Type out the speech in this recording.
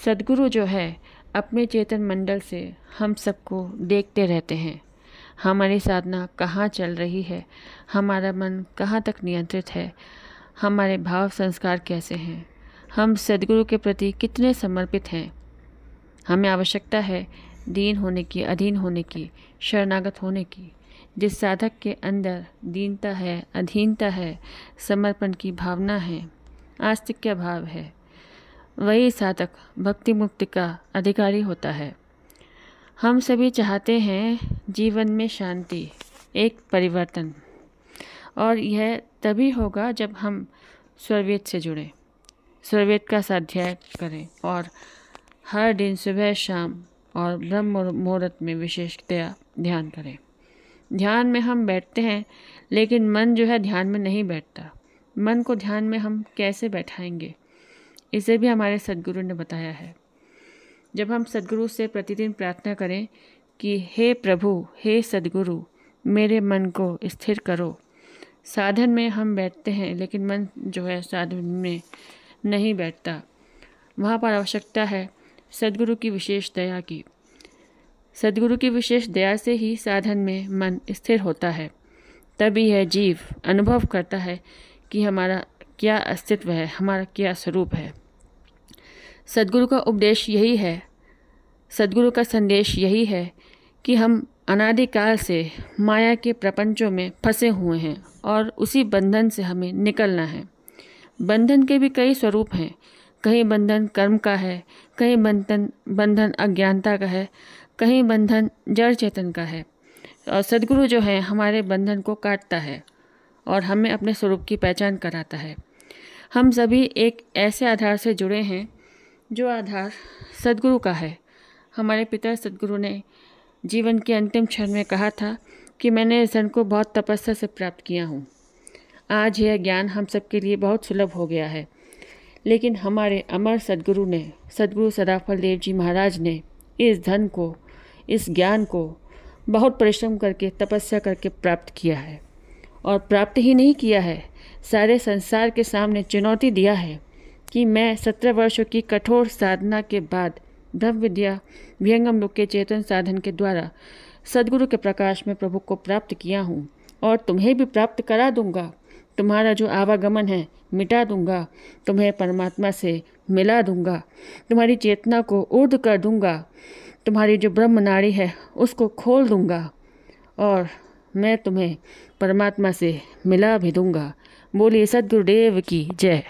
सद्गुरु जो है अपने चेतन मंडल से हम सबको देखते रहते हैं। हमारी साधना कहाँ चल रही है, हमारा मन कहाँ तक नियंत्रित है, हमारे भाव संस्कार कैसे हैं, हम सद्गुरु के प्रति कितने समर्पित हैं। हमें आवश्यकता है दीन होने की, अधीन होने की, शरणागत होने की। जिस साधक के अंदर दीनता है, अधीनता है, समर्पण की भावना है, आस्तिक्य भाव है, वही साधक भक्ति मुक्ति का अधिकारी होता है। हम सभी चाहते हैं जीवन में शांति, एक परिवर्तन, और यह तभी होगा जब हम स्वरवेद से जुड़ें, स्वरवेद का स्वाध्याय करें और हर दिन सुबह शाम और ब्रह्म मुहूर्त में विशेषतया ध्यान करें। ध्यान में हम बैठते हैं लेकिन मन जो है ध्यान में नहीं बैठता। मन को ध्यान में हम कैसे बैठाएंगे, इसे भी हमारे सद्गुरु ने बताया है। जब हम सद्गुरु से प्रतिदिन प्रार्थना करें कि हे प्रभु, हे सद्गुरु, मेरे मन को स्थिर करो। साधन में हम बैठते हैं लेकिन मन जो है साधन में नहीं बैठता। वहाँ पर आवश्यकता है सद्गुरु की विशेष दया की। सद्गुरु की विशेष दया से ही साधन में मन स्थिर होता है। तभी यह जीव अनुभव करता है कि हमारा क्या अस्तित्व है, हमारा क्या स्वरूप है। सद्गुरु का उपदेश यही है, सद्गुरु का संदेश यही है कि हम अनादिकाल से माया के प्रपंचों में फंसे हुए हैं और उसी बंधन से हमें निकलना है। बंधन के भी कई स्वरूप हैं। कहीं बंधन कर्म का है, कहीं बंधन अज्ञानता का है, कहीं बंधन जड़ चेतन का है। और सद्गुरु जो है हमारे बंधन को काटता है और हमें अपने स्वरूप की पहचान कराता है। हम सभी एक ऐसे आधार से जुड़े हैं जो आधार सद्गुरु का है। हमारे पिता सद्गुरु ने जीवन के अंतिम क्षण में कहा था कि मैंने इस धन को बहुत तपस्या से प्राप्त किया हूँ। आज यह ज्ञान हम सबके लिए बहुत सुलभ हो गया है, लेकिन हमारे अमर सद्गुरु ने, सद्गुरु सदाफल देव जी महाराज ने इस धन को, इस ज्ञान को बहुत परिश्रम करके, तपस्या करके प्राप्त किया है। और प्राप्त ही नहीं किया है, सारे संसार के सामने चुनौती दिया है कि मैं 17 वर्षों की कठोर साधना के बाद ब्रह्म विद्या विहंगम लोक के चेतन साधन के द्वारा सद्गुरु के प्रकाश में प्रभु को प्राप्त किया हूँ और तुम्हें भी प्राप्त करा दूंगा। तुम्हारा जो आवागमन है मिटा दूंगा, तुम्हें परमात्मा से मिला दूंगा, तुम्हारी चेतना को ऊर्ध्व कर दूंगा, तुम्हारी जो ब्रह्म नाड़ी है उसको खोल दूंगा और मैं तुम्हें परमात्मा से मिला भी दूंगा। बोलिए सद्गुरुदेव की जय।